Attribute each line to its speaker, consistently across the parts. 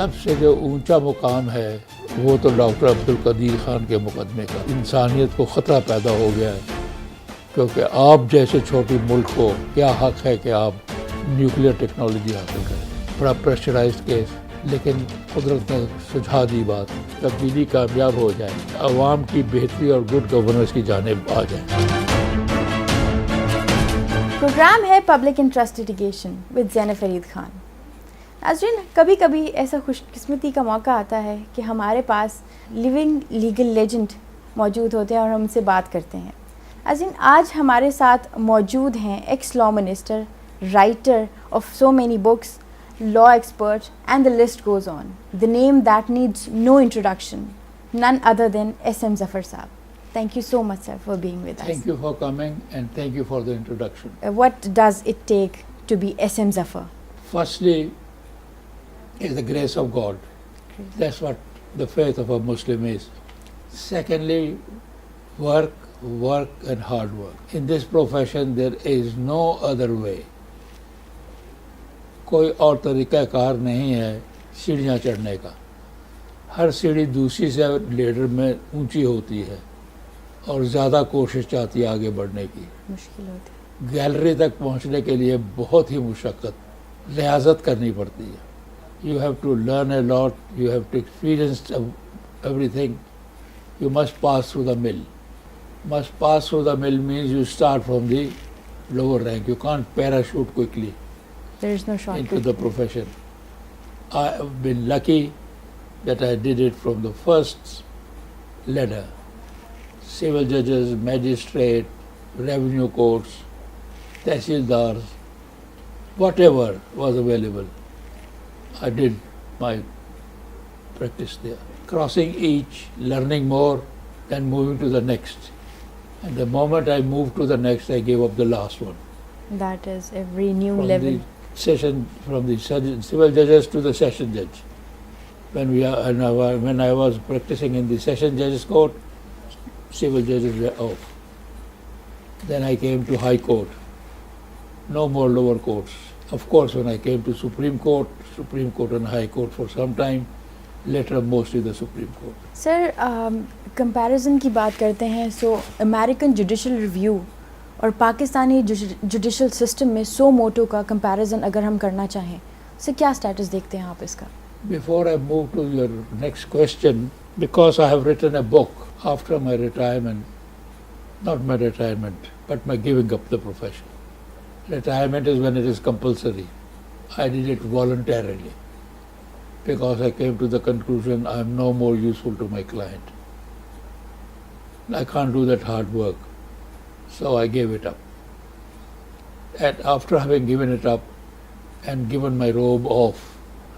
Speaker 1: سب سے جو اونچا مقام ہے وہ تو ڈاکٹر عبدالقدیر خان کے مقدمے کا. انسانیت کو خطرہ پیدا ہو گیا ہے کیونکہ آپ جیسے چھوٹی ملک کو کیا حق ہے کہ آپ نیوکلیر ٹیکنالوجی حاصل کریں. بڑا پریشرائزڈ کیس، لیکن قدرت نے سجھا دی بات، تبدیلی کامیاب ہو جائے، عوام کی بہتری اور گڈ گورننس کی جانب آ جائیں.
Speaker 2: پروگرام ہے پبلک انٹرسٹ لٹیگیشن ود زینب فرید خان. ناظرین، کبھی کبھی ایسا خوش قسمتی کا موقع آتا ہے کہ ہمارے پاس لیونگ لیگل لیجنڈ موجود ہوتے ہیں اور ہم ان سے بات کرتے ہیں. ناظرین، آج ہمارے ساتھ موجود ہیں x law minister, writer of so many books, law expert, and the list goes on. The name that needs no introduction, none other than S.M. Zafar Saab. Thank you so much, sir, for being with us.
Speaker 1: Thank you for coming and thank you for the introduction.
Speaker 2: What does it take to be S.M. Zafar?
Speaker 1: Firstly, is the grace of God. That's what the faith of a Muslim is. Secondly, work and hard work. In this profession, there is no other way. کوئی اور طریقہ کار نہیں ہے سیڑھیاں چڑھنے کا. ہر سیڑھی دوسری سے لیڈر میں اونچی ہوتی ہے اور زیادہ کوشش چاہتی ہے آگے بڑھنے کی.
Speaker 2: مشکل ہوتی ہے.
Speaker 1: گیلری تک پہنچنے کے لیے بہت ہی مشقت، ریاضت کرنی پڑتی ہے. You have to learn a lot, you have to experience everything. You must pass through the mill. Must pass through the مل means you start from the lower rank. You can't parachute quickly
Speaker 2: There is no shortcut.
Speaker 1: into the profession. I have been lucky that I did it from the first ladder. Civil judges, magistrate, revenue courts, tehsildars, whatever was available, I did my practice there. Crossing each, learning more, then moving to the next. And the moment I moved to the next, I gave up the last one.
Speaker 2: That is every new
Speaker 1: From
Speaker 2: level.
Speaker 1: from the civil judges to the session judge. When I was practicing in the session judges court, civil judges were off. Then I came to high court. No more lower courts. Of course, when I came to Supreme Court and High Court for some time, later mostly the Supreme Court.
Speaker 2: Sir, comparison کی بات کرتے ہیں، سو American judicial review اور Pakistani judicial system میں سو motto کا comparison اگر ہم کرنا چاہیں، سر کیا اسٹیٹس دیکھتے ہیں آپ اس کا؟
Speaker 1: Before I move to your next question, because I have written a book after my retirement, not my retirement, but my giving up the profession. Retirement is when it is compulsory. I did it voluntarily because I came to the conclusion I am no more useful to my client. I can't do that hard work. So I gave it up. And after having given it up and given my robe off,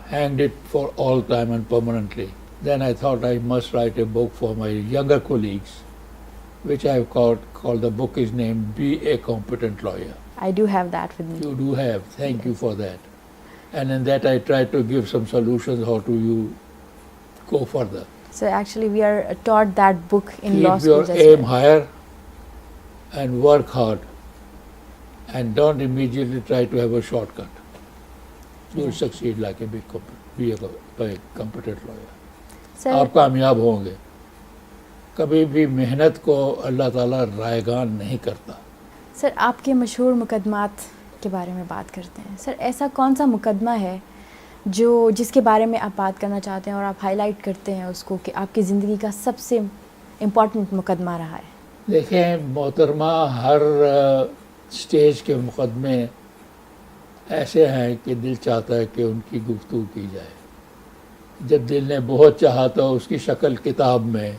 Speaker 1: hanged it for all time and permanently, then I thought I must write a book for my younger colleagues, which I have called the book is named Be a Competent Lawyer.
Speaker 2: I do have that with me.
Speaker 1: You do have. Thank you for that. And in that I try to give some solutions how to you go further.
Speaker 2: So actually we are taught that book in law
Speaker 1: Keep your
Speaker 2: schools as
Speaker 1: aim
Speaker 2: well.
Speaker 1: higher and work hard, and don't immediately try to have a shortcut. You will succeed like a be a competent lawyer.
Speaker 2: Sir,
Speaker 1: آپ کامیاب ہوں گے. کبھی بھی محنت کو اللہ تعالیٰ رائگان نہیں کرتا.
Speaker 2: سر آپ کے مشہور مقدمات کے بارے میں بات کرتے ہیں. سر ایسا کون سا مقدمہ ہے جس کے بارے میں آپ بات کرنا چاہتے ہیں اور آپ ہائی لائٹ کرتے ہیں اس کو کہ آپ کی زندگی کا سب سے امپورٹنٹ مقدمہ رہا ہے؟
Speaker 1: دیکھیں محترمہ، ہر سٹیج کے مقدمے ایسے ہیں کہ دل چاہتا ہے کہ ان کی گفتگو کی جائے. جب دل نے بہت چاہا تو اس کی شکل کتاب میں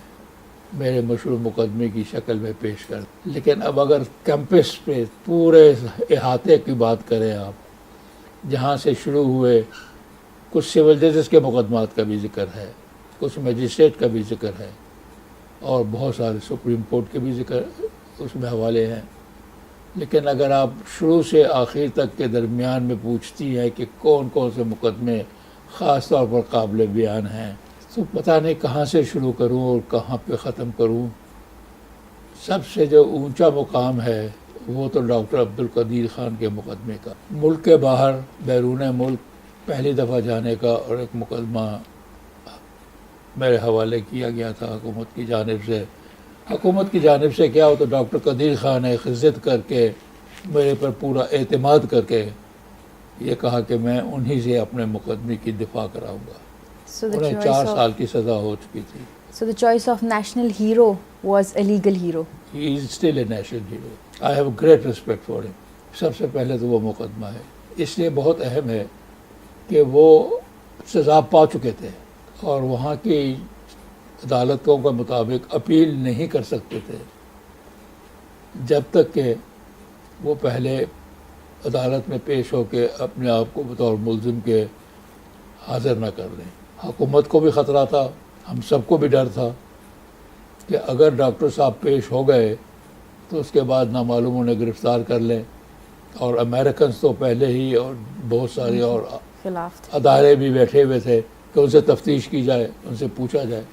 Speaker 1: میرے مشہور مقدمے کی شکل میں پیش کر. لیکن اب اگر کیمپس پہ پورے احاطے کی بات کریں آپ، جہاں سے شروع ہوئے، کچھ سول ججز کے مقدمات کا بھی ذکر ہے، کچھ میجسٹریٹ کا بھی ذکر ہے، اور بہت سارے سپریم کورٹ کے بھی ذکر اس میں حوالے ہیں. لیکن اگر آپ شروع سے آخر تک کے درمیان میں پوچھتی ہیں کہ کون کون سے مقدمے خاص طور پر قابل بیان ہیں، تو پتہ نہیں کہاں سے شروع کروں اور کہاں پہ ختم کروں. سب سے جو اونچا مقام ہے وہ تو ڈاکٹر عبدالقدیر خان کے مقدمے کا. ملک کے باہر، بیرون ملک پہلی دفعہ جانے کا اور ایک مقدمہ میرے حوالے کیا گیا تھا حکومت کی جانب سے. حکومت کی جانب سے کیا ہو تو ڈاکٹر قدیر خان نے خزت کر کے میرے پر پورا اعتماد کر کے یہ کہا کہ میں انہی سے اپنے مقدمے کی دفاع کراؤں گا.
Speaker 2: So the
Speaker 1: انہیں
Speaker 2: choice
Speaker 1: 4
Speaker 2: of-
Speaker 1: سال کی سزا ہو چکی تھی.
Speaker 2: So the choice of national hero was a legal hero.
Speaker 1: He is still a national hero. I have great respect for him. سب سے پہلے تو وہ مقدمہ ہے اس لیے بہت اہم ہے کہ وہ سزا پا چکے تھے اور وہاں کی عدالتوں کے مطابق اپیل نہیں کر سکتے تھے جب تک کہ وہ پہلے عدالت میں پیش ہو کے اپنے آپ کو بطور ملزم کے حاضر نہ کر لیں. حکومت کو بھی خطرہ تھا, ہم سب کو بھی ڈر تھا کہ اگر ڈاکٹر صاحب پیش ہو گئے تو اس کے بعد نامعلوم انہیں گرفتار کر لیں, اور امریکنز تو پہلے ہی اور بہت سارے اور
Speaker 2: خلاف تھے.
Speaker 1: ادارے بھی بیٹھے ہوئے تھے کہ ان سے تفتیش کی جائے, ان سے پوچھا جائے.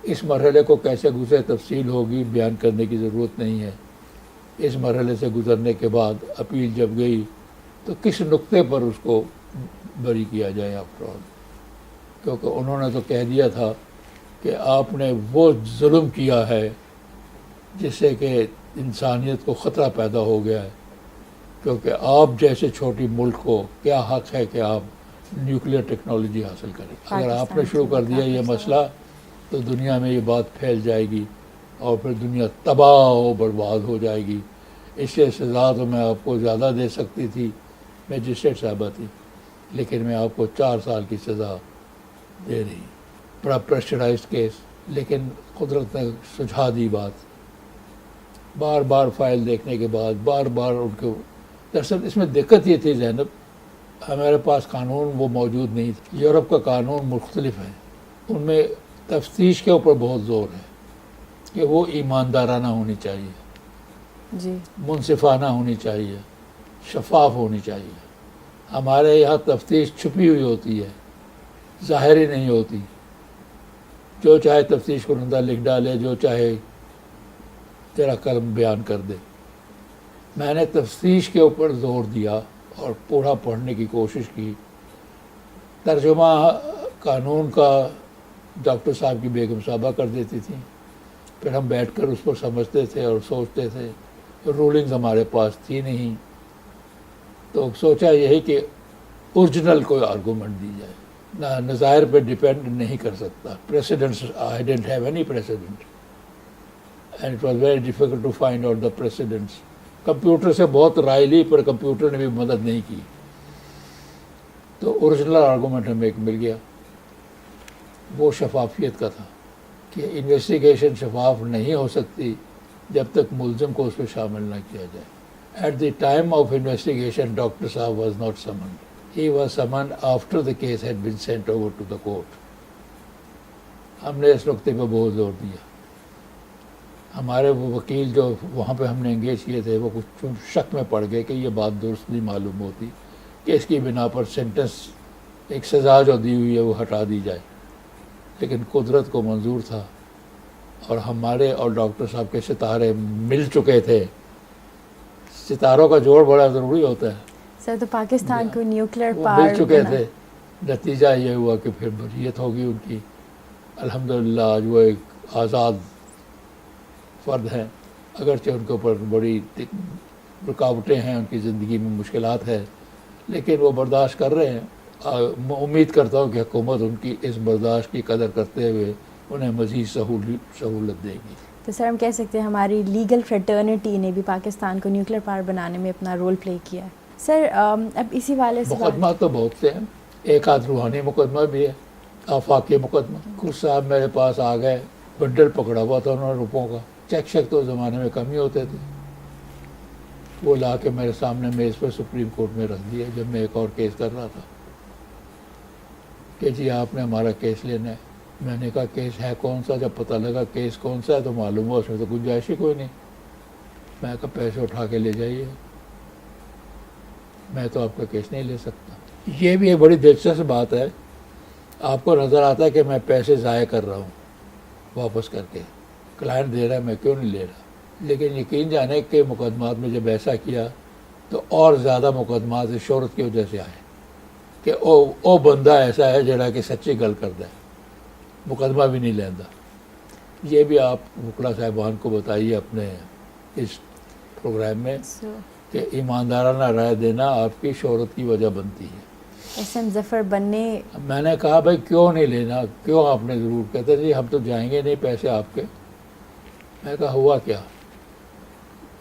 Speaker 1: اس مرحلے کو کیسے گزرے تفصیل ہوگی, بیان کرنے کی ضرورت نہیں ہے. اس مرحلے سے گزرنے کے بعد اپیل جب گئی تو کس نقطے پر اس کو بری کیا جائے آفٹر آل, کیونکہ انہوں نے تو کہہ دیا تھا کہ آپ نے وہ ظلم کیا ہے جس سے کہ انسانیت کو خطرہ پیدا ہو گیا ہے, کیونکہ آپ جیسے چھوٹی ملک کو کیا حق ہے کہ آپ نیوکلیر ٹیکنالوجی حاصل کریں. اگر آپ نے شروع کر دیا یہ مسئلہ تو دنیا میں یہ بات پھیل جائے گی اور پھر دنیا تباہ و برباد ہو جائے گی. اس سے سزا تو میں آپ کو زیادہ دے سکتی تھی, میجسٹریٹ صاحبہ تھی, لیکن میں آپ کو 4 سال کی سزا دے رہی. بڑا پریشرائزڈ کیس, لیکن قدرت نے سجھا دی بات. بار بار فائل دیکھنے کے بعد بار بار ان کو, دراصل اس میں دقت یہ تھی زینب, ہمارے پاس قانون وہ موجود نہیں تھا. یورپ کا قانون مختلف ہے, ان میں تفتیش کے اوپر بہت زور ہے کہ وہ ایماندارانہ ہونی چاہیے,
Speaker 2: جی
Speaker 1: منصفانہ ہونی چاہیے, شفاف ہونی چاہیے. ہمارے یہاں تفتیش چھپی ہوئی ہوتی ہے, ظاہری نہیں ہوتی. جو چاہے تفتیش کنندہ لکھ ڈالے, جو چاہے تیرا قلم بیان کر دے. میں نے تفتیش کے اوپر زور دیا اور پورا پڑھنے کی کوشش کی. ترجمہ قانون کا ڈاکٹر صاحب کی بیگم صاحبہ کر دیتی تھیں, پھر ہم بیٹھ کر اس پر سمجھتے تھے اور سوچتے تھے. رولنگز ہمارے پاس تھی نہیں, تو سوچا یہی کہ اوریجنل کوئی آرگومنٹ دی جائے. نظائر پہ ڈیپینڈ نہیں کر سکتا. Precedents, I didn't have any precedent and it was very difficult to find out the precedents. Computer سے بہت رائے لی پر کمپیوٹر نے بھی مدد نہیں کی. تو اوریجنل آرگومنٹ ہمیں ایک مل گیا, وہ شفافیت کا تھا کہ انویسٹیگیشن شفاف نہیں ہو سکتی جب تک ملزم کو اس پہ شامل نہ کیا جائے. At the time of investigation doctor صاحب was not summoned. He was summoned after the case had been sent over to the court. ہم نے اس نقطے پہ بہت زور دیا. ہمارے وہ وکیل جو وہاں پہ ہم نے انگیج کیے تھے وہ کچھ شک میں پڑ گئے کہ یہ بات درست نہیں معلوم ہوتی کہ اس کی بنا پر سینٹنس, ایک سزا جو دی ہوئی ہے وہ ہٹا دی جائے. لیکن قدرت کو منظور تھا اور ہمارے اور ڈاکٹر صاحب کے ستارے مل چکے تھے. ستاروں کا جوڑ بڑا ضروری ہوتا ہے.
Speaker 2: سر تو پاکستان کو نیوکلیئر
Speaker 1: وہ
Speaker 2: پاور
Speaker 1: مل چکے تھے. نتیجہ یہ ہوا کہ پھر بریت ہوگی ان کی. الحمدللہ آج وہ ایک آزاد فرد ہیں, اگرچہ ان کے اوپر بڑی رکاوٹیں ہیں, ان کی زندگی میں مشکلات ہیں, لیکن وہ برداشت کر رہے ہیں. میں امید کرتا ہوں کہ حکومت ان کی اس برداشت کی قدر کرتے ہوئے انہیں مزید سہولت دے گی.
Speaker 2: تو سر ہم کہہ سکتے ہیں ہماری لیگل فریٹرنیٹی نے بھی پاکستان کو نیوکلیئر پاور بنانے میں اپنا رول پلے کیا ہے. سر اب اسی والے سے
Speaker 1: مقدمات تو بہت سے ہیں. ایک آدھ روحانی مقدمہ بھی ہے, آفاقی مقدمہ. کچھ صاحب میرے پاس آ گئے, بنڈل پکڑا ہوا تھا انہوں نے روپوں کا. چیک شک تو زمانے میں کم ہی ہوتے تھے. وہ لا کے میرے سامنے میز پہ سپریم کورٹ میں رکھ دیا جب میں ایک اور کیس کر رہا تھا کہ جی آپ نے ہمارا کیس لینا ہے. میں نے کہا کیس ہے کون سا؟ جب پتہ لگا کیس کون سا ہے تو معلوم ہوا اس میں تو گنجائش ہی کوئی نہیں. میں کہا پیسے اٹھا کے لے جائیے, میں تو آپ کا کیس نہیں لے سکتا. یہ بھی ایک بڑی دلچسپ بات ہے. آپ کو نظر آتا ہے کہ میں پیسے ضائع کر رہا ہوں واپس کر کے, کلائنٹ دے رہا ہے میں کیوں نہیں لے رہا. لیکن یقین جانے کہ مقدمات میں جب ایسا کیا تو اور زیادہ مقدمات شہرت کی وجہ سے آئے. کہ او بندہ ایسا ہے جڑا کہ سچی گل کرتا ہے, مقدمہ بھی نہیں لینا. یہ بھی آپ وکلا صاحبان کو بتائیے اپنے اس پروگرام میں کہ ایماندارانہ رائے دینا آپ کی شہرت کی وجہ بنتی ہے.
Speaker 2: ایس ایم ظفر بننے
Speaker 1: میں نے کہا بھائی کیوں نہیں لینا, کیوں آپ نے ضرور, کہتے جی ہم تو جائیں گے نہیں, پیسے آپ کے. میں کہا ہوا کیا,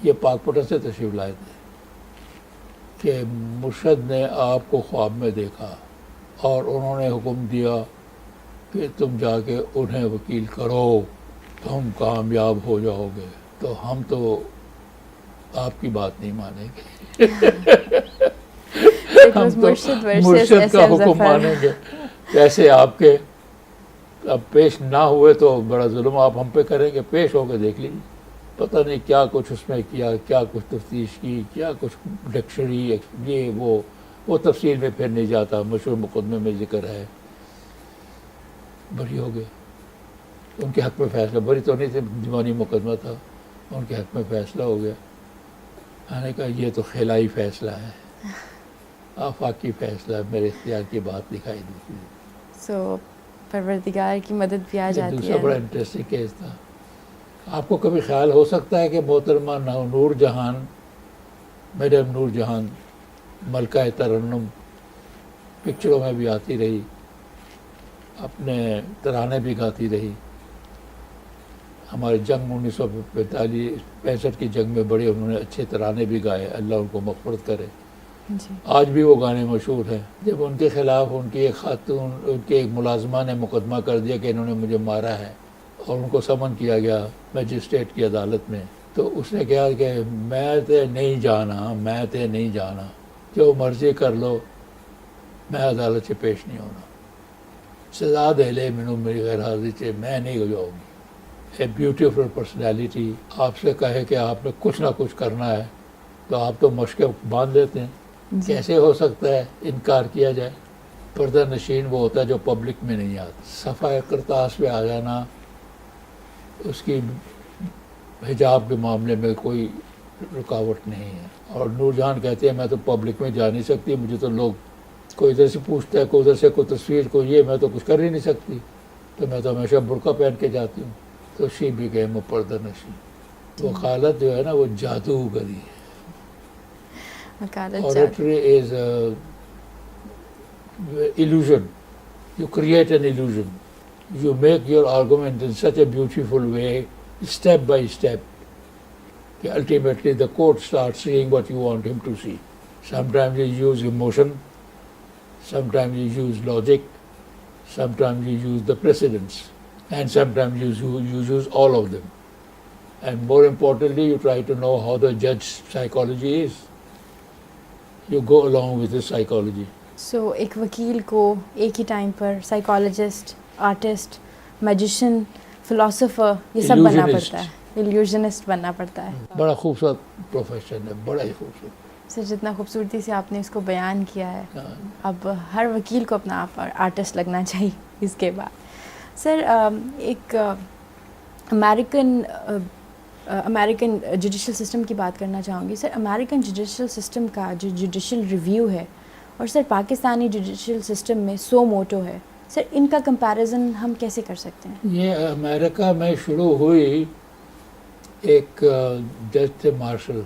Speaker 1: یہ پاک پٹن سے تشریف لائے تھے کہ مرشد نے آپ کو خواب میں دیکھا اور انہوں نے حکم دیا کہ تم جا کے انہیں وکیل کرو, تم کامیاب ہو جاؤ گے. تو ہم تو آپ کی بات نہیں مانیں گے, ہم تو مرشد کا حکم مانیں گے. پیسے آپ کے اب پیش نہ ہوئے تو بڑا ظلم آپ ہم پہ کریں گے, پیش ہو کے دیکھ لیجیے. پتہ نہیں کیا کچھ اس میں کیا, کیا کچھ تفتیش کی, کیا کچھ ڈکشنری, یہ وہ تفصیل میں پھر نہیں جاتا, مشہور مقدمے میں ذکر ہے. بری ہو گئے, ان کے حق میں فیصلہ, بری تو نہیں تھی, دیوانی مقدمہ تھا, ان کے حق میں فیصلہ ہو گیا. میں نے کہا یہ تو خلائی فیصلہ ہے, آفاقی فیصلہ ہے, میرے اختیار کی بات دکھائی دیتی ہے.
Speaker 2: سو پروردگار کی مدد بھی آ جاتی ہے.
Speaker 1: دوسرا بڑا انٹرسٹنگ کیس تھا. آپ کو کبھی خیال ہو سکتا ہے کہ محترمہ نور جہان, میڈم نور جہان, ملکہ ترنم, پکچروں میں بھی آتی رہی, اپنے ترانے بھی گاتی رہی, ہمارے جنگ 1945-65 کی جنگ میں بڑے انہوں نے اچھے ترانے بھی گائے, اللہ ان کو مغفرت کرے.
Speaker 2: جی.
Speaker 1: آج بھی وہ گانے مشہور ہیں. جب ان کے خلاف ان کی ایک خاتون, ان کے ایک ملازمہ نے مقدمہ کر دیا کہ انہوں نے مجھے مارا ہے, اور ان کو سمن کیا گیا مجسٹریٹ کی عدالت میں, تو اس نے کہا کہ میں تے نہیں جانا, جو مرضی کر لو, میں عدالت سے پیش نہیں ہونا. سزا دے لے مینوں میری غیر حاضری سے, میں نہیں جاؤں گی. اے بیوٹیفل پرسنالٹی آپ سے کہے کہ آپ نے کچھ نہ کچھ کرنا ہے تو آپ تو مشقیں باندھ لیتے ہیں. کیسے ہو سکتا ہے انکار کیا جائے؟ پردہ نشین وہ ہوتا ہے جو پبلک میں نہیں آتا. صفحہ کرتاس پہ آ جانا, اس کی حجاب کے معاملے میں کوئی رکاوٹ نہیں ہے. اور نور جہان کہتے ہیں میں تو پبلک میں جا نہیں سکتی, مجھے تو لوگ کوئی ادھر سے پوچھتا ہے, کوئی ادھر سے کوئی تصویر, کوئی یہ, میں تو کچھ کر ہی نہیں سکتی, تو میں تو ہمیشہ برقع پہن کے جاتی ہوں. تو شی بھی گئے وہ پردہ نشین. وکالت جو ہے نا وہ جادوگری ہے. Oratory is illusion. You create an illusion. You make your argument in such a beautiful way, step by step, that ultimately the court starts seeing what you want him to see. Sometimes you use emotion, sometimes you use logic, sometimes you use the precedents, and sometimes you use all of them. And more importantly, you try to know how the judge's psychology is. You go along with his psychology.
Speaker 2: سو ایک وکیل کو ایک ہی time پر psychologist, artist, magician, philosopher, یہ سب بننا پڑتا ہے, ایلیوژنسٹ بننا پڑتا ہے.
Speaker 1: بڑا خوبصورت پروفیشن ہے, بڑا ہی خوبصورت.
Speaker 2: سر جتنا خوبصورتی سے آپ نے اس کو بیان کیا ہے, اب ہر وکیل کو اپنا آپ آرٹسٹ لگنا چاہیے اس کے بعد. سر ایک امریکن جوڈیشل سسٹم کی بات کرنا چاہوں گی. سر امریکن جوڈیشل سسٹم کا جو جوڈیشل ریویو ہے اور سر پاکستانی جوڈیشل سسٹم میں سو موٹو ہے, سر ان کا کمپیریزن ہم کیسے کر سکتے ہیں؟
Speaker 1: یہ امریکہ میں شروع ہوئی, ایک جج تھے مارشل,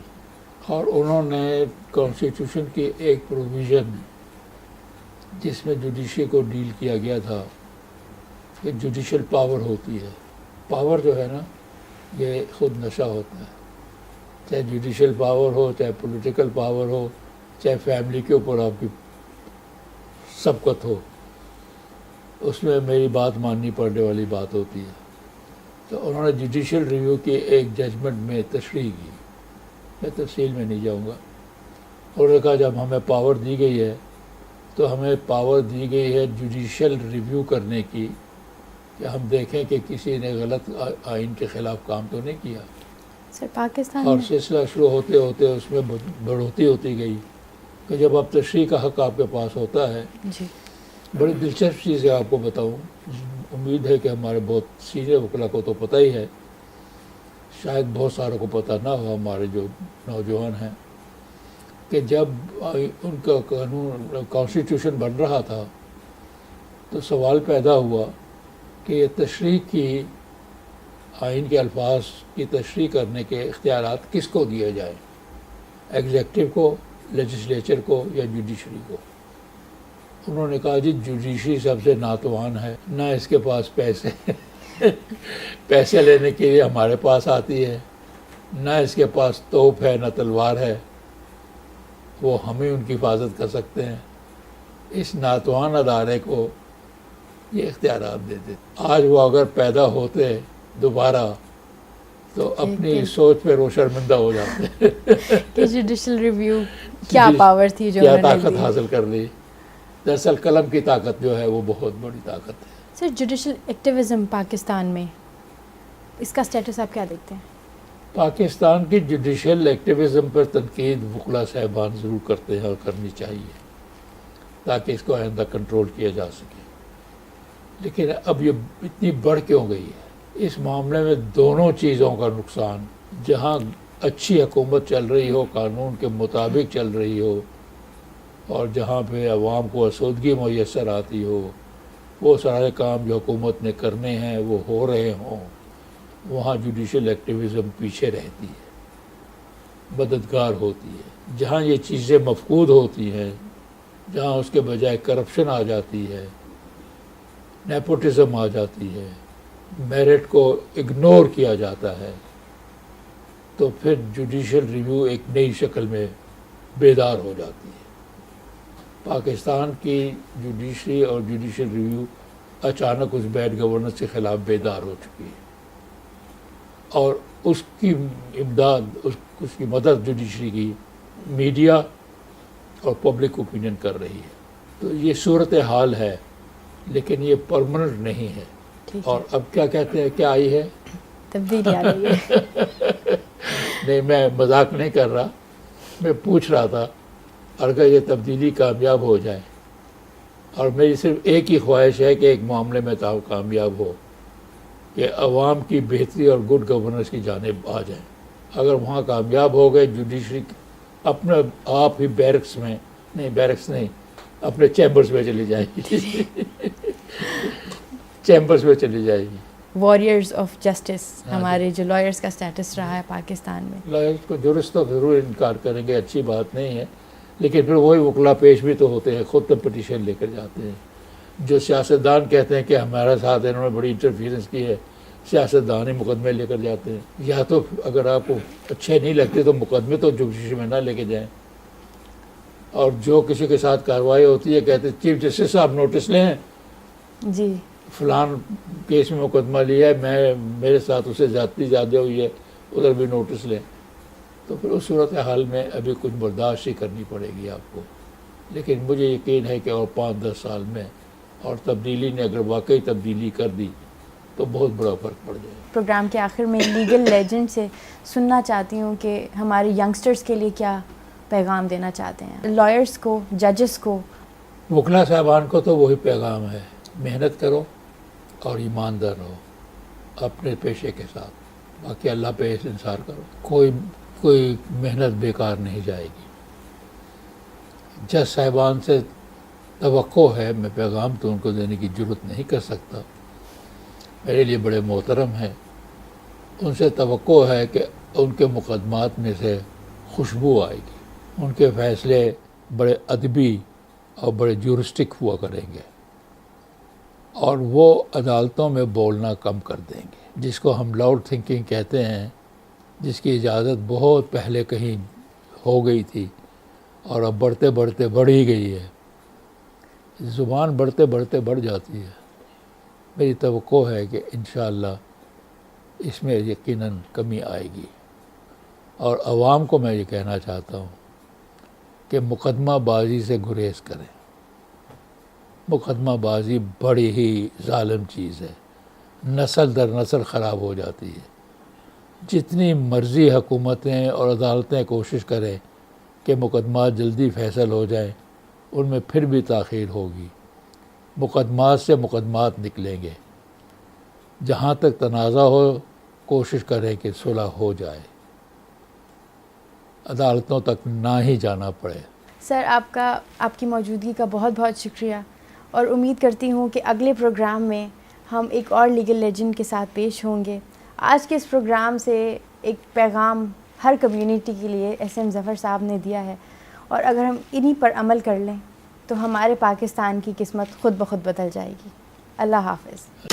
Speaker 1: اور انہوں نے کانسٹیٹیوشن کی ایک پروویژن جس میں جوڈیشری کو ڈیل کیا گیا تھا کہ جوڈیشل پاور ہوتی ہے. پاور جو ہے نا یہ خود نشہ ہوتا ہے, چاہے جوڈیشل پاور ہو, چاہے پولیٹیکل پاور ہو, چاہے فیملی کے اوپر آپ کی سبقت ہو, اس میں میری بات ماننی پڑنے والی بات ہوتی ہے. تو انہوں نے جوڈیشل ریویو کی ایک ججمنٹ میں تشریح کی, میں تفصیل میں نہیں جاؤں گا. انہوں نے کہا جب ہمیں پاور دی گئی ہے تو ہمیں پاور دی گئی ہے جوڈیشل ریویو کرنے کی, کہ ہم دیکھیں کہ کسی نے غلط آئین کے خلاف کام تو نہیں کیا.
Speaker 2: سر پاکستان
Speaker 1: اور سلسلہ شروع ہوتے ہوتے اس میں بڑھوتی ہوتی گئی کہ جب اب تشریح کا حق آپ کے پاس ہوتا ہے.
Speaker 2: جی,
Speaker 1: بڑی دلچسپ چیز ہے, آپ کو بتاؤں, امید ہے کہ ہمارے بہت سینئر وکلا کو تو پتہ ہی ہے, شاید بہت ساروں کو پتہ نہ ہو, ہمارے جو نوجوان ہیں. کہ جب ان کا قانون کانسٹیٹیوشن بن رہا تھا تو سوال پیدا ہوا کہ یہ تشریح کی آئین کے الفاظ کی تشریح کرنے کے اختیارات کس کو دیے جائیں، ایگزیکٹو کو، لیجسلیچر کو یا جوڈیشری کو. انہوں نے کہا جی جوڈیشری سب سے ناتوان ہے، نہ اس کے پاس پیسے لینے کے لیے ہمارے پاس آتی ہے، نہ اس کے پاس توپ ہے نہ تلوار ہے، وہ ہمیں ان کی حفاظت کر سکتے ہیں. اس ناتوان ادارے کو یہ اختیارات دیتے. آج وہ اگر پیدا ہوتے دوبارہ تو اپنی سوچ پہ وہ شرمندہ ہو جاتے
Speaker 2: کہ جوڈیشل ریویو کیا پاور تھی جو
Speaker 1: کیا طاقت حاصل کر لی. دراصل قلم کی طاقت جو ہے وہ بہت بڑی طاقت ہے.
Speaker 2: سر جوڈیشل ایکٹیویزم پاکستان میں اس کا سٹیٹس آپ کیا دیکھتے ہیں؟
Speaker 1: پاکستان کی جوڈیشل ایکٹیویزم پر تنقید وکلاء صاحبان ضرور کرتے ہیں اور کرنی چاہیے تاکہ اس کو آئندہ کنٹرول کیا جا سکے. لیکن اب یہ اتنی بڑھ کیوں گئی ہے؟ اس معاملے میں دونوں چیزوں کا نقصان، جہاں اچھی حکومت چل رہی ہو، قانون کے مطابق چل رہی ہو، اور جہاں پہ عوام کو آسودگی میسر آتی ہو، وہ سارے کام جو حکومت نے کرنے ہیں وہ ہو رہے ہوں، وہاں جوڈیشل ایکٹیویزم پیچھے رہتی ہے، مددگار ہوتی ہے. جہاں یہ چیزیں مفقود ہوتی ہیں، جہاں اس کے بجائے کرپشن آ جاتی ہے، نیپوٹزم آ جاتی ہے، میرٹ کو اگنور کیا جاتا ہے، تو پھر جوڈیشل ریویو ایک نئی شکل میں بیدار ہو جاتی ہے. پاکستان کی جوڈیشری اور جوڈیشل ریویو اچانک اس بیڈ گورننس کے خلاف بیدار ہو چکی ہے، اور اس کی امداد، اس کی مدد جوڈیشری کی میڈیا اور پبلک اوپینین کر رہی ہے. تو یہ صورتحال ہے، لیکن یہ پرماننٹ نہیں ہے. اور اب کیا کہتے ہیں، کیا آئی ہے؟
Speaker 2: تبدیلی آ گئی ہے.
Speaker 1: نہیں، میں مذاق نہیں کر رہا، میں پوچھ رہا تھا اگر یہ تبدیلی کامیاب ہو جائے، اور میری صرف ایک ہی خواہش ہے کہ ایک معاملے میں کامیاب ہو کہ عوام کی بہتری اور گڈ گورننس کی جانب آ جائیں. اگر وہاں کامیاب ہو گئے، جوڈیشری اپنے آپ ہی بیرکس نہیں اپنے چیمبرز میں چلی جائے گی چیمبرز میں چلی جائے گی.
Speaker 2: واریئرز آف جسٹس، ہمارے جو لائرز کا سٹیٹس رہا ہے پاکستان میں.
Speaker 1: لائرز کو جرس تو ضرور انکار کریں گے، اچھی بات نہیں ہے، لیکن پھر وہی وکلا پیش بھی تو ہوتے ہیں، خود پٹیشن لے کر جاتے ہیں. جو سیاستدان کہتے ہیں کہ ہمارا ساتھ انہوں نے بڑی انٹرفیئرنس کی ہے، سیاستدان ہی مقدمے لے کر جاتے ہیں. یا تو اگر آپ کو اچھے نہیں لگتے تو مقدمے تو جوڈیشری میں نہ لے کے جائیں. اور جو کسی کے ساتھ کارروائی ہوتی ہے کہتے ہیں چیف جسٹس صاحب نوٹس لیں،
Speaker 2: جی
Speaker 1: فلان کیس میں مقدمہ لیا ہے، میرے ساتھ اسے زیادہ ہوئی ہے، ادھر بھی نوٹس لیں. تو پھر اس صورتحال میں ابھی کچھ برداشت ہی کرنی پڑے گی آپ کو. لیکن مجھے یقین ہے کہ اور 5-10 سال میں، اور تبدیلی نے اگر واقعی تبدیلی کر دی تو بہت بڑا فرق پڑ جائے.
Speaker 2: پروگرام کے آخر میں لیگل لیجنڈ سے سننا چاہتی ہوں کہ ہمارے ینگسٹرز کے لیے کیا پیغام دینا چاہتے ہیں، لائرز کو، ججز کو.
Speaker 1: وکلا صاحبان کو تو وہی پیغام ہے، محنت کرو اور ایماندار رہو اپنے پیشے کے ساتھ، باقی اللہ پہ انحصار کرو. کوئی محنت بیکار نہیں جائے گی. جج صاحبان سے توقع ہے، میں پیغام تو ان کو دینے کی جرت نہیں کر سکتا، میرے لیے بڑے محترم ہیں، ان سے توقع ہے کہ ان کے مقدمات میں سے خوشبو آئے گی، ان کے فیصلے بڑے ادبی اور بڑے جورسٹک ہوا کریں گے، اور وہ عدالتوں میں بولنا کم کر دیں گے، جس کو ہم لاؤڈ تھنکنگ کہتے ہیں، جس کی اجازت بہت پہلے کہیں ہو گئی تھی اور اب بڑھتے بڑھتے بڑھ ہی گئی ہے. زبان بڑھتے بڑھتے بڑھ جاتی ہے. میری توقع ہے کہ انشاءاللہ اس میں یقیناً کمی آئے گی. اور عوام کو میں یہ کہنا چاہتا ہوں کہ مقدمہ بازی سے گریز کریں. مقدمہ بازی بڑی ہی ظالم چیز ہے، نسل در نسل خراب ہو جاتی ہے. جتنی مرضی حکومتیں اور عدالتیں کوشش کریں کہ مقدمات جلدی فیصل ہو جائیں، ان میں پھر بھی تاخیر ہوگی. مقدمات سے مقدمات نکلیں گے. جہاں تک تنازع ہو کوشش کریں کہ صلح ہو جائے. عدالتوں تک نہ ہی جانا پڑے.
Speaker 2: سر آپ کی موجودگی کا بہت بہت شکریہ، اور امید کرتی ہوں کہ اگلے پروگرام میں ہم ایک اور لیگل لیجنڈ کے ساتھ پیش ہوں گے. آج کے اس پروگرام سے ایک پیغام ہر کمیونٹی کے لیے ایس ایم ظفر صاحب نے دیا ہے، اور اگر ہم انہی پر عمل کر لیں تو ہمارے پاکستان کی قسمت خود بخود بدل جائے گی. اللہ حافظ.